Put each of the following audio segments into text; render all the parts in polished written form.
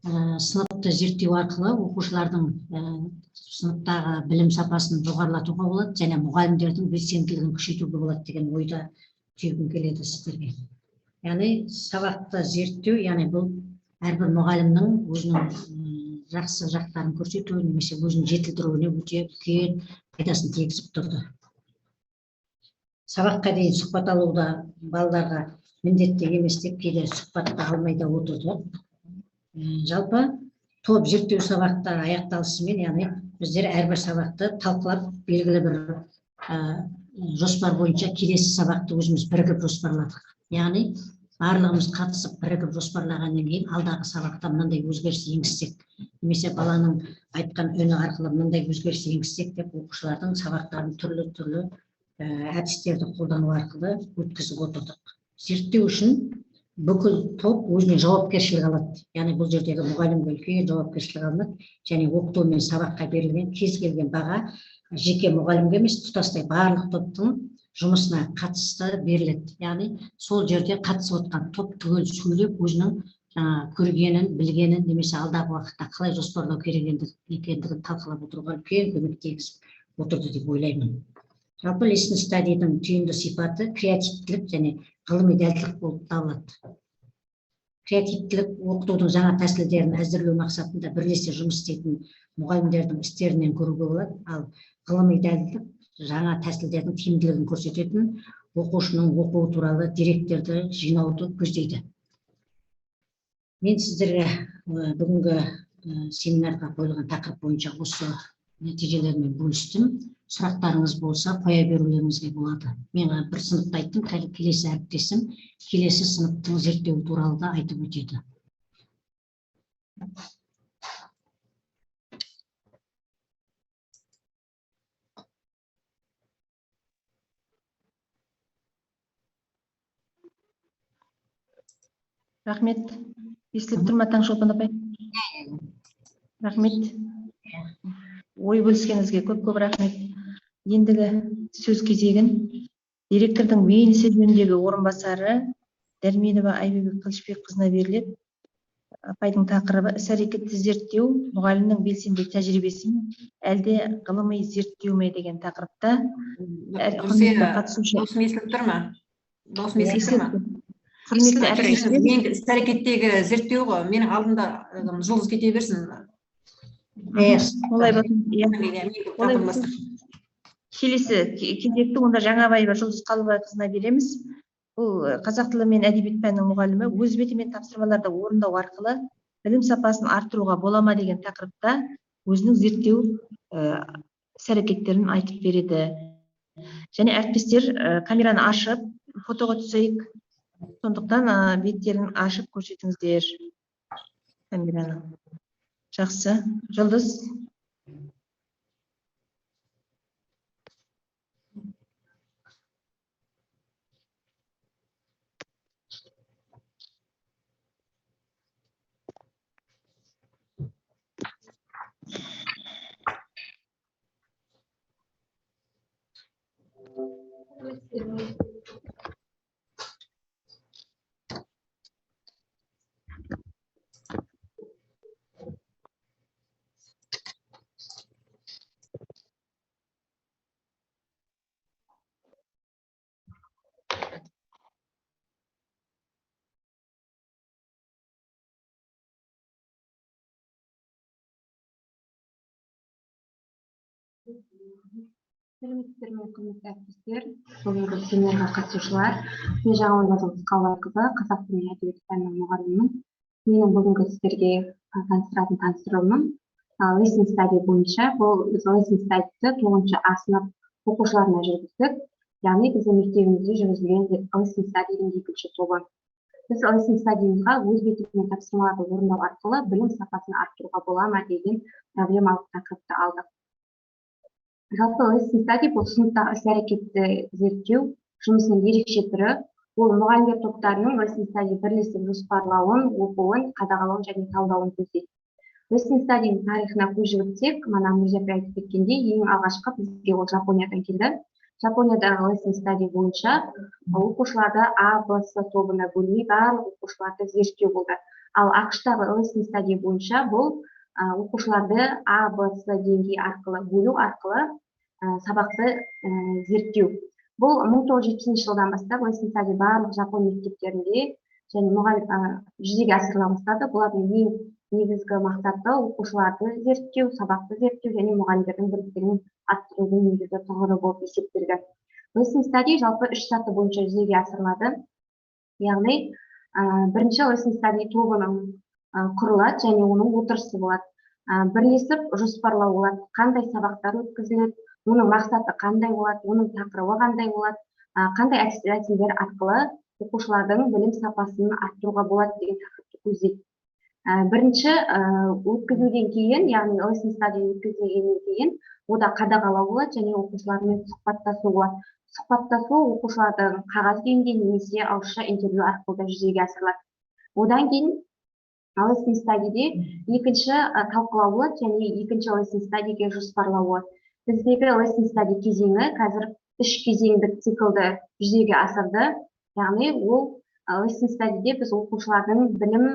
сыныпты зерттеу арқылы оқушылардың сыныптағы білім сапасын жоғарылатуға болады және мұғалімдердің белсенділігін күшейтуге болады деген ойда түйгім келеді сіздерге. Яғни сабақты зерттеу, яғни бұл әрбір мұғалімнің өзінің жақсы жақтарын көрсету немесе өзін жетілдіруіне өте үлкен пайдасын тигізіп тұрды. Сабаққа дейін сұхбат алуда балаларға міндетті емес деп кейде сұхбатты алмай да отырды. Жалпы топ зерттеу сабақтары аяқталысымен, яғни біздер әрбір сабақты талқылап белгілі бір жоспар бойынша келесі сабақты өзіміз бірігіп жоспарладық. Яғни барлығымыз қатысып бірігіп жоспарлағаннан кейін алдағы сабақта мынандай өзгеріс енгізсек, немесе баланың айтқан үні арқылы мынандай өзгеріс енгізсек деп оқушылардың сабақтарын түрлі әдістерді қолдану арқылы өткізіп отырдық. Зерттеу үшін бүкіл топ өзіне жауапкершілік алады. Яғни бұл жердегі мұғалімге үлкен жауапкершілік алынады және оқыту мен сабаққа берілген кез келген баға жеке мұғалімге емес, тұтастай барлық топтың жұмысына қатысты беріледі. Яғни сол жерде қатысып отқан топ түгел сөйлеп өзінің көргенін, білгенін немесе алдағы уақытта қалай жоспарлау керек екендігін талқылап отыруға үлкен көмек тигізіп отырды деп ойлаймын. Жалпы лесін стадийдің түйінді сипаты креативтілік және ғылыми дәлдік болып табылады. Креативтілік оқытудың жаңа тәсілдерін әзірлеу мақсатында бірлесе жұмыс істейтін мұғалімдердің істерінен көруге болады, ал ғылыми дәлдік жаңа тәсілдердің тиімділігін көрсететін оқушының оқуы туралы деректерді жинауды көздейді. Мен сіздерге бүгінгі семинарға қойылған тақырып бойынша осы нәтижелермен бөлістім. Сұрақтарыңыз болса, қоя берулеріңізге болады. Мен бір сыныпты айттым, келесі әріптесім келесі сыныптың зерттеуі туралы да айтып өтеді. Рахмет. Естіліп тұр ма Таңшолпан апай? Рахмет. Ой бөліскеніңізге көп рахмет. Ендігі сөз кезегін директордың бейінісі жөніндегі орынбасары Дәрменова Айбек Қылышбекқызына беріледі. Апайдың тақырыбы іс-әрекетті зерттеу, мұғалімнің белсенді тәжірибесі әлде ғылыми зерттеу ме деген тақырыпта. Досым естіліп тұр ма? Досым естіліп тұр ма? Құрметті әріптестер, іс-әрекеттегі зерттеу ғой, менің алдымда жұлдыз кете берсін. Олай болсын. Келесі кезекті онда Жаңабаева Жұлдыз Қалыбайқызына береміз. Бұл қазақ тілі мен әдебиет пәнінің мұғалімі өз бетімен тапсырмаларды орындау арқылы білім сапасын арттыруға бола ма деген тақырыпта өзінің зерттеу іс-әрекеттерін айтып береді. Және әріптестер камераны ашып, фотоға түсейік. Сондықтан беттерін ашып көрсетіңіздер камераны. Жақсы. Жұлдыз. Сәлеметсіздер ме, құрметті әріптестер, бүгінгі семинарға қатысушылар. Мен Жаңабаева Жұлдыз Қалыбайқызы, қазақ тілі мен әдебиеті пәнінің мұғалімімін. Менің бүгінгі сіздерге таныстыруым лесін стадий бойынша. Бұл лесін стадийді 9-шы А сынып оқушыларына жүргіздік. Яғни біздің мектебімізде жүргізілген лесін стадийдің екінші тобы. Біз лесін стадийімізға өз бетімен тапсырмаларды орындау арқылы білім сапасын арттыруға бола ма деген проблемалық тақырыпты алдық. Жалпы лесін стадий бұл сыныптағы іс-әрекетті зерттеу жұмысының ерекше түрі. Ол мұғалімдер топтарының лесін стадий бірлесіп жоспарлауын, оқуын, қадағалауын және талдауын көздейді. Лесін стадийдің тарихына көз жүгіртсек, мана Мұржапай айтып кеткендей, ең алғашқы бізге ол Жапониядан келді. Жапониядағы лесін стадий бойынша оқушыларды А, Б, С тобына бөлмей барлық оқушыларды зерттеу болды. Ал ақш-тағы listening study бойынша бұл оқушыларды А, Б, С деңгейі арқылы бөлу арқылы сабақты зерттеу. Бұл 1970 жылдан бастап listening study барлық Жапон мектептерінде және жүзеге асырыла бастады. Бұлардың ең негізгі мақсаты оқушыларды зерттеу, сабақты зерттеу және мұғалімдердің біліктілігін арттырудың негізгі тұғыры болып есептелген. Listening study жалпы 3 саты бойынша жүзеге асырылады. Яғни бірінші listening study тобының құрылады және оның отырысы болады. Бірлесіп жоспарлау болады, қандай сабақтар өткізіледі, оның мақсаты қандай болады, оның тақырыбы қандай болады, қандай әдістер арқылы оқушылардың білім сапасын арттыруға болады деген тақырыпты көздейді. Бірінші өткізуден кейін, яғни listening study өткізгеннен кейін ода қадағалау болады және оқушылармен сұхбаттасу болады. Сұхбаттасу оқушылардың қағаз күйінде немесе ауызша интервью арқылы да жүзеге асырылады. Одан кейін listening studyде екінші талқылау болады және екінші listening studyге жоспарлау болады. Біздегі listening study кезеңі қазір 3 кезеңдік циклды жүзеге асырды. Яғни ол listening studyде біз оқушылардың білім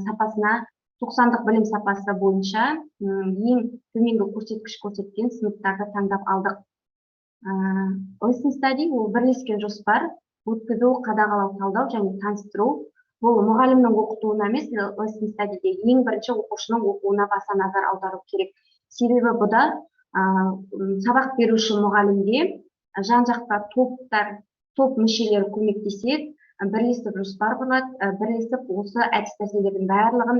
сапасына 90-дық білім сапасы бойынша ең төменгі көрсеткіш көрсеткен сыныптарды таңдап алдық. Listening study ол бірлескен жоспар, өткізу, қадағалау, талдау және таныстыру. Бұл мұғалімнің оқытуына емес, listening studyде ең бірінші оқушының оқуына баса назар аудару керек. Себебі бұда сабақ беруші мұғалімге жан-жақта топ мүшелері көмектеседі, бірлесіп жоспар құрады, бірлесіп осы әдіс-тәсілдердің барлығын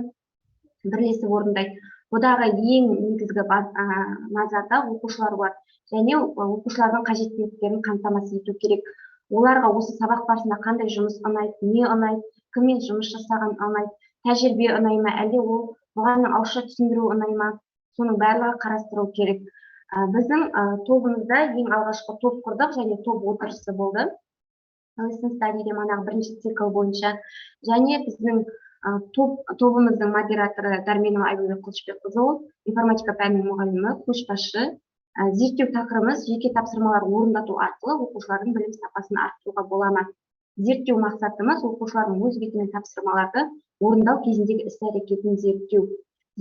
бірлесіп орындайды. Бұдағы ең негізгі назарда оқушылар бар және оқушылардың қажеттіліктерін қамтамасыз ету керек. Оларға осы сабақ барысында қандай жұмыс ұнайды, не ұнайды, кіммен жұмыс жасаған ұнайды, тәжірибе ұнай ма, әлде ол мұғалімнің ауызша түсіндіру ұнай ма, соның барлығы қарастыру керек. Біздің тобымызда ең алғашқы топ құрдық және топ отырысы болды. Listening studyде манағы бірінші цикл бойынша және біздің тобымыздың модераторы Дәрменова Айбөбек Қылышбекқызы, информатика пәнінің мұғалімі, көшбасшы. Зерттеу тақырыбымыз жеке тапсырмалар орындату арқылы оқушылардың білім сапасын арттыруға бола ма? Зерттеу мақсатымыз оқушылардың өз бетімен тапсырмаларды орындау кезіндегі іс-әрекетін зерттеу.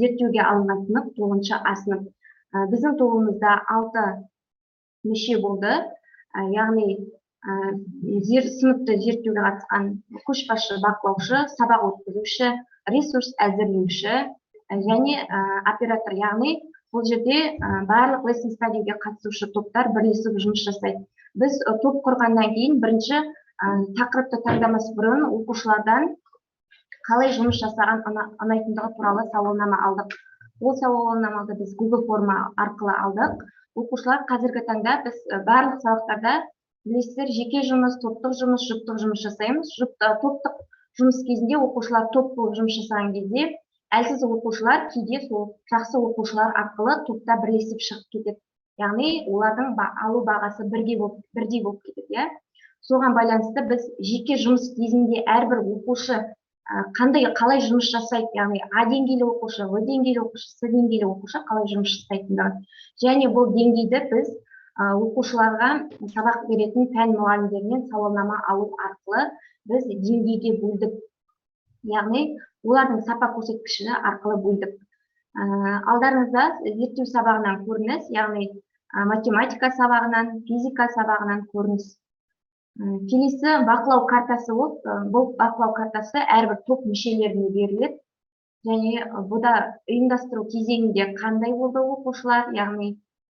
Зерттеуге алынған сынып 9-шы А сынып. Біздің тобымызда 6 мүше болды. Яғни сыныпты зерттеуге қатысқан көшбасшы, бақылаушы, сабақ өткізуші, ресурс әзірлеуші және оператор. Яғни бұл жерде барлық listening studyге қатысушы топтар бірлесіп жұмыс жасайды. Біз топ құрғаннан кейін бірінші тақырыпты таңдамас бұрын оқушылардан қалай жұмыс жасаған ұнайтындығы туралы сауалнама алдық. Ол сауалнаманы біз Google форма арқылы алдық. Оқушылар қазіргі таңда біз барлық сабақтарда білесіздер, жеке жұмыс, топтық жұмыс, жұптық жұмыс жасаймыз. Топтық жұмыс кезінде оқушылар топ болып жұмыс жасаған кезде әлсіз оқушылар кейде сол жақсы оқушылар арқылы топта бірлесіп шығып кетеді. Яғни олардың алу бағасы бірдей болып кетеді. Соған байланысты біз жеке жұмыс кезінде әрбір оқушы қалай жұмыс жасайды, яғни А деңгейлі оқушы, В деңгейлі оқушы, С деңгейлі оқушы қалай жұмыс жасайтындығы. Және бұл деңгейді біз оқушыларға сабақ беретін пән мұғалімдерінен сауалнама алу арқылы біз деңгейге бөлдік. Яғни олардың сапа көрсеткіші арқылы бөлдік. Алдарыңызда зерттеу сабағынан көрініс, яғни математика сабағынан, физика сабағынан көрініс. Келесі бақылау картасы болып, бұл бақылау картасы әрбір топ мүшелеріне беріледі. Және бұда ұйымдастыру кезеңінде қандай болды оқушылар, яғни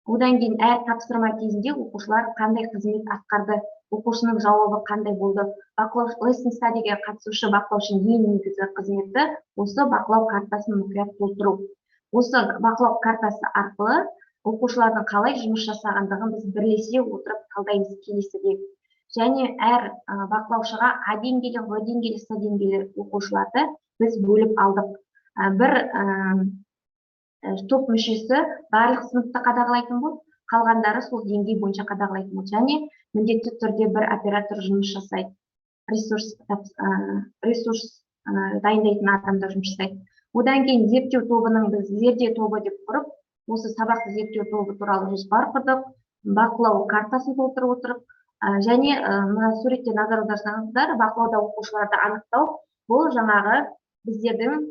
одан кейін әр тапсырма кезінде оқушылар қандай қызмет атқарды, оқушының жауабы қандай болды. Listening studyге қатысушы бақылаушының ең негізгі қызметі осы бақылау картасын мұқият толтыру. Осы бақылау картасы арқылы оқушылардың қалай жұмыс жасағандығын біз бірлесе отырып талдаймыз келесіде. Және әр бақылаушыға А деңгейлі, В деңгейлі, С деңгейлі оқушыларды біз бөліп алдық. Бір топ мүшесі барлық сыныпты қадағалайтын болды, қалғандары сол деңгей бойынша қадағалайтын болды. Және міндетті түрде бір оператор жұмыс жасайды. Ресурс дайындайтын адамдар жұмыс жасайды. Одан кейін зерттеу тобының біз зерде тобы деп құрып, осы сабақты зерттеу тобы туралы жоспар құрдық, бақылау картасын толтырып отырып, және мына суретте назар аударсаңыздар, бақылауда оқушыларды анықтау, бұл жаңағы біздердің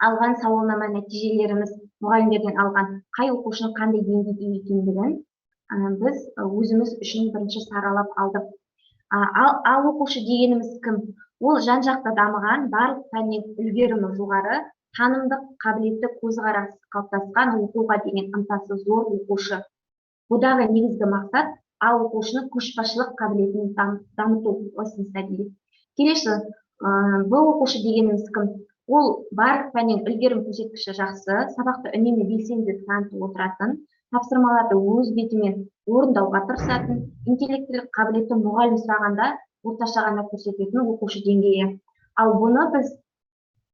алған сауалнама нәтижелеріміз, мұғалімдерден алған қай оқушының қандай деңгейде екендігін біз өзіміз үшін бірінші саралап алдық. Ал оқушы дегеніміз кім? Ол жан-жақты дамыған, барлық пәннен үлгерімі жоғары, танымдық қабілетті көзқарасы қалыптасқан, оқуға деген ынтасы зор оқушы. Бұдағы негізгі мақсат ал оқушының көшбасшылық қабілетін дамыту. Келесі, бұл оқушы дегеніміз кім? Ол барлық пәннен үлгерім көрсеткіші жақсы, сабақты үнемі белсенді танытып отыратын, тапсырмаларды өз бетімен орындауға тырысатын, интеллектілік қабілетті мұғалім сұрағанда орташа ғана көрсететін оқушы деңгейі. Ал бұны біз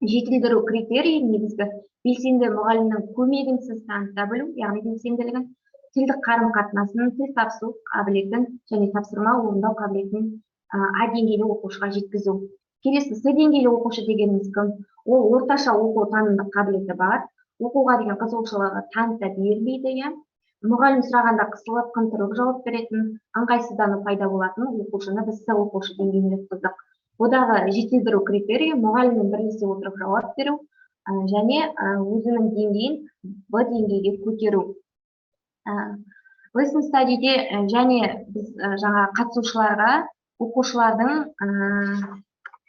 жетілдіру критерийі негізгі белсенді мұғалімнің көмегінсіз таныта білу, яғни белсенділігін, тілдік қарым-қатынасын, тіл табысу қабілетін және тапсырма орындау қабілетін А деңгейлі оқушыға жеткізу. Келесі, С деңгейлі оқушы дегеніміз кім? Ол орташа оқу танымдық қабілеті бар, оқуға деген қызығушылығы таныта бермейді, мұғалім сұрағанда қысылып, қымтырылып жауап беретін, ыңғайсыздану пайда болатын оқушыны біз С оқушы деңгейіне жатқыздық. Бұдағы жетілдіру критерийі мұғаліммен бірлесе отырып жауап беру және өзінің деңгейін Б деңгейге көтеру. Lesson study'де және біз жаңа қатысушыларға оқушылардың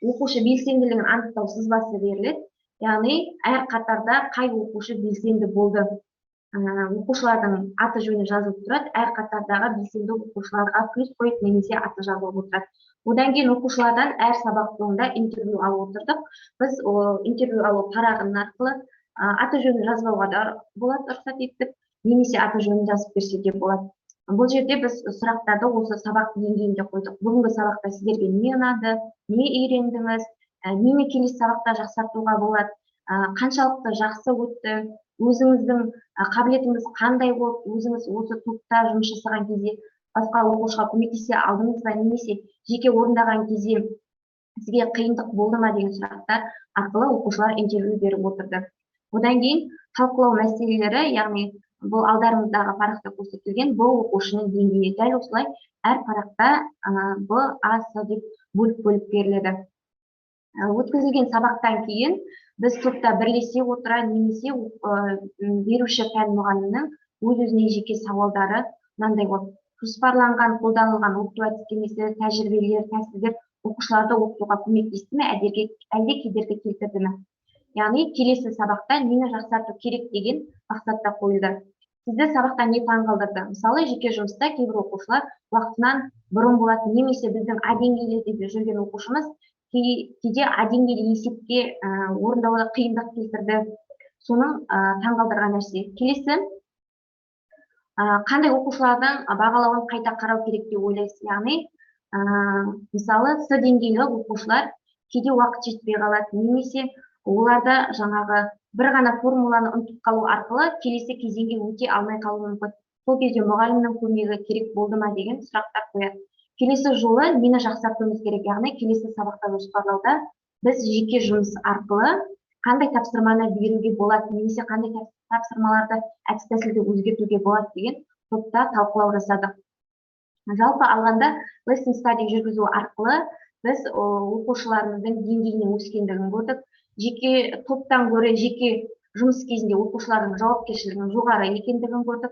оқушы белсенділігін анықтау сызбасы беріледі. Яғни әр қатарда қай оқушы белсенді болды. Оқушылардың аты жөні жазылып тұрады, әр қатардағы белсенді оқушыларға плюс қойып немесе аты жазылып отырады. Одан кейін оқушылардан әр сабақ соңында интервью алып отырдық. Біз интервью алу парағының арқылы аты жөнін жазбауға да болады, рұқсат еттік, немесе аты жөнін жазып берсе де болады. Бұл жерде біз сұрақтарды осы сабақ деңгейінде қойдық. Бүгінгі сабақта сіздерге не ұнады, не үйрендіңіз, нені келесі сабақта жақсартуға болады, қаншалықты жақсы өтті, өзіңіздің қабілетіңіз қандай болды, өзіңіз осы топта жұмыс жасаған кезде басқа оқушыға көмектесе алдыңыз ба, немесе жеке орындаған кезде сізге қиындық болды ма деген сұрақтар арқылы оқушылар интервью беріп отырды. Одан кейін талқылау мәселелері, яғни бұл алдарыңыздағы парақта көрсетілген бұл оқушының деңгейі. Дәл осылай әр парақта Б, А, С деп бөліп беріледі. Өткізілген сабақтан кейін біз топта бірлесе отыра немесе беруші пән мұғалімнің өз-өзіне жеке сауалдары мынандай болды. Жоспарланған, қолданылған оқыту әдістемесі, тәжірибелер, тәсілдер оқушыларды оқытуға көмектесті ме, әлде кедергі келтірді ме? Яғни келесі сабақта нені жақсарту керек деген мақсатта қойылды. Сізді сабақта не таңғалдырды? Мысалы, жеке жұмыста кейбір оқушылар уақытынан бұрын болады, немесе біздің А деңгейлі деп жүрген оқушымыз кейде А деңгейлі есепке орындауда қиындық келтірді. Соның таңғалдырған нәрсе. Келесі, қандай оқушылардың бағалауын қайта қарау керек деп ойлайсыз? Яғни, мысалы, С деңгейлі оқушылар кейде уақыт жетпей қалады, немесе оларда жаңағы бір ғана формуланы ұмытып қалу арқылы келесі кезеңге өте алмай қалуы мүмкін. Сол кезде мұғалімнің көмегі керек болды ма деген сұрақтар қояды. Келесі жолы нені жақсартуымыз керек? Яғни келесі сабақта жоспарлауда біз жеке жұмыс арқылы қандай тапсырманы беруге болады, немесе қандай тапсырмаларды әдіс-тәсілді өзгертуге болады деген топта талқылау жасадық. Жалпы алғанда lesson study жүргізу арқылы біз оқушыларымыздың деңгейінің өскендігін көрдік. Жеке топтан гөрі жеке жұмыс кезінде оқушылардың жауапкершілігінің жоғары екендігін көрдік.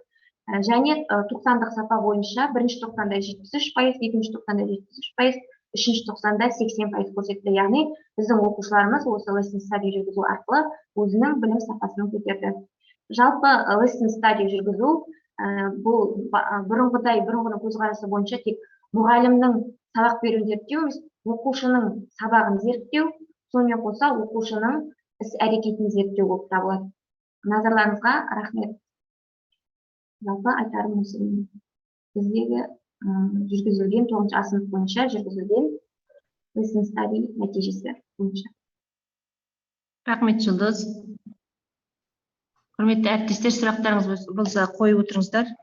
Және 90-дық сапа бойынша бірінші тоқсанда 73%, екінші тоқсанда 73%, үшінші тоқсанда 80% көрсетті. Яғни біздің оқушыларымыз осы lesson study жүргізу арқылы өзінің білім сапасын көтерді. Жалпы lesson study жүргізу бұл бұрынғының көзқарасы бойынша тек мұғалімнің сабақ беруін зерттеу емес, оқушының сабағын зерттеу, сонымен қоса оқушының іс-әрекетін зерттеу болып табылады. Назарларыңызға рахмет. Жалпы айтарым осы. Біздегі жүргізілген 9-шы А сынып бойынша жүргізілген lesson study нәтижесі бойынша. Рахмет, Жұлдыз. Құрметті әріптестер, сұрақтарыңыз болса қойып отырыңыздар.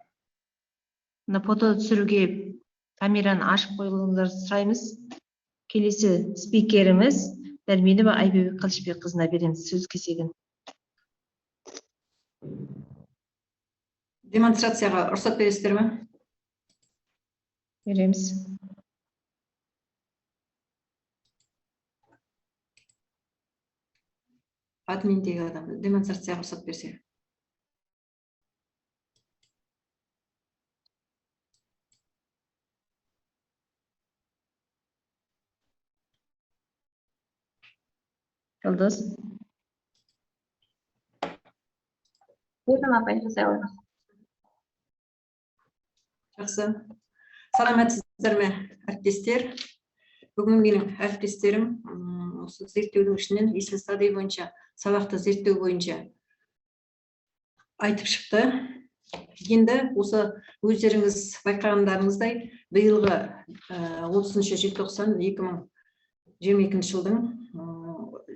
Фото түсіруге камераны ашып қойылыңыздар сұраймыз. Келесі спикеріміз Дәрменова Айбек Қылышбекқызына береміз сөз кезегін. Демонстрацияға рұқсат бересіздер ме? Береміз. Админдегі адам демонстрацияға рұқсат берсе. Жұлдыз. Бүйырдым апай, жасай аламыз. Жақсы. Саламатсыздар ма, әріптестер? Бүгін менің әріптестерім осы зерттеудің ішінен Лисин Сади бойынша, сабақты зерттеу бойынша айтып шықты. Енді осы өздеріңіз байқағандарыңыздай, биылғы 30 желтоқсан 2022 жылдың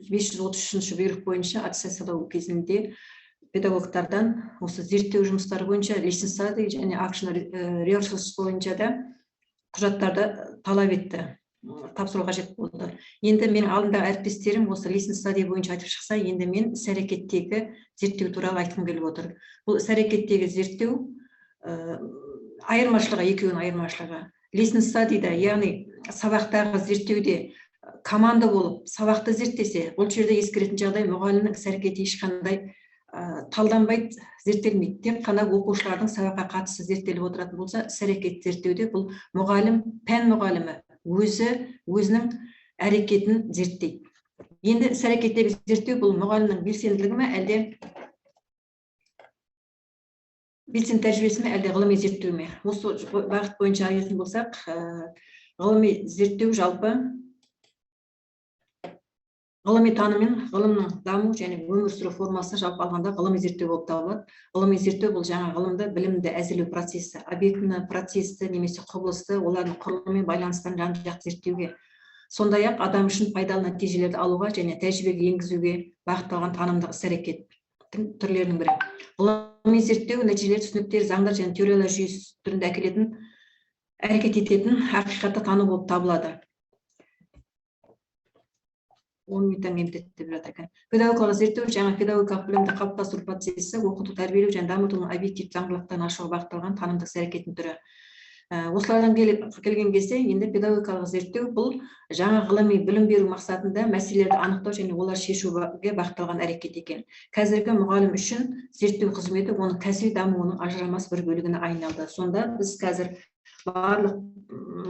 533 бұйрық бойынша аттестациялау кезінде педагогтардан осы зерттеу жұмыстары бойынша Лисин Сади және Action Research бойынша да құжаттарды талап етті, тапсыру қажет болды. Енді менің алдымдағы әріптестерім осы Лисин Сади бойынша айтып шықса, енді мен іс-әрекеттегі зерттеу туралы айтқым келіп отыр. Бұл іс-әрекеттегі зерттеу айырмашылығы, екеуінің айырмашылығы. Лисин Садида, яғни сабақтағы зерттеуде команда болып сабақты зерттесе, бұл жерде ескеретін жағдай мұғалімнің іс-әрекеті ешқандай талданбайды, зерттелмейді. Тек қана оқушылардың сабаққа қатысы зерттеліп отыратын болса, іс-әрекет зерттеуде бұл мұғалім, пән мұғалімі өзінің әрекетін зерттейді. Енді іс-әрекеттегі зерттеу бұл мұғалімнің белсенділігі ме, әлде белсенді тәжірибесі ме, әлде ғылыми зерттеу ме? Осы бағыт бойынша айтатын болсақ, ғылыми зерттеу жалпы ғылыми таным мен ғылымның даму және өмір сүру формасы жалпы алғанда ғылыми зерттеу болып табылады. Ғылыми зерттеу бұл жаңа ғылымды, білімді әзірлеу процесі, объектіні, процесті немесе құбылысты, олардың құрылымы мен байланыстарын жан-жақты зерттеуге, сондай-ақ адам үшін пайдалы нәтижелерді алуға және тәжірибеге енгізуге бағытталған танымдық іс-әрекеттің түрлерінің бірі. Ғылыми зерттеу нәтижелер, түсініктер, заңдар және теориялар жүйесі түрінде әкелетін, әрекет ететін ақиқатты тану болып табылады. 10 минуттан кейін бітеді деп жатыр екен. Педагогикалық зерттеу жаңа педагогикалық білімді қалыптастыру процесі, оқыту, тәрбиелеу және дамытудың объективті заңдылықтарын ашуға бағытталған танымдық іс-әрекеттің түрі. Осылардан келген кезде енді педагогикалық зерттеу бұл жаңа ғылыми білім беру мақсатында мәселелерді анықтау және олар шешуге бағытталған әрекет екен. Қазіргі мұғалім үшін зерттеу қызметі оның кәсіби дамуының ажырамас бір бөлігіне айналды. Сонда біз қазір барлық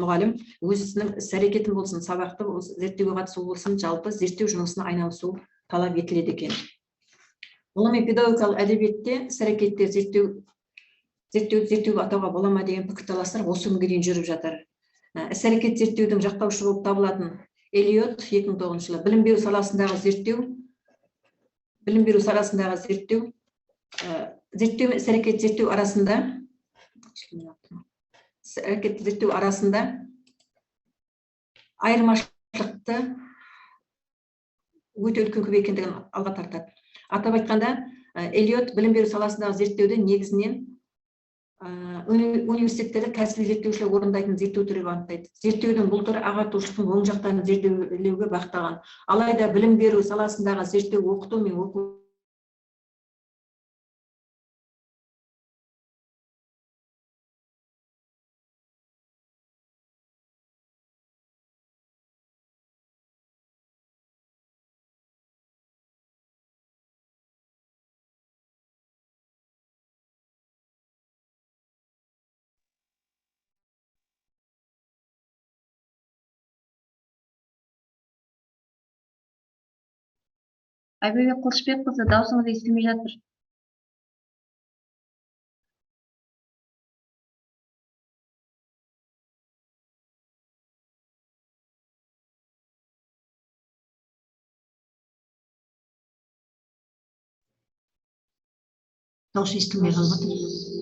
мұғалім өзінің іс-әрекетін болсын, сабақты зерттеуге қатысу болсын, жалпы зерттеу жұмысына айналысу талап етіледі екен. Ғылыми педагогикалық әдебиетте іс-әрекеттер зерттеуді атауға бола ма деген пікірталастар осы күнге дейін жүріп жатыр. Іс-әрекет зерттеудің жақтаушы болып табылатын Эллиот 2009 жылы білім беру саласындағы зерттеу мен іс-әрекет зерттеу арасында айырмашылықты өте үлкен көп екендігін алға тартады. Атап айтқанда, Эллиот білім беру саласындағы зерттеуді негізінен университеттерде кәсіби зерттеушілер орындайтын зерттеу түрі анықтайды. Зерттеудің бұл түрі ағартушылықтың оң жақтарын зерделеуге бағытталған. Алайда білім беру саласындағы зерттеу оқыту мен оқу Айбөбек Қылышбекқызы, даусыңыз естілмей жатыр. Дауыс естілмей қалып отыр.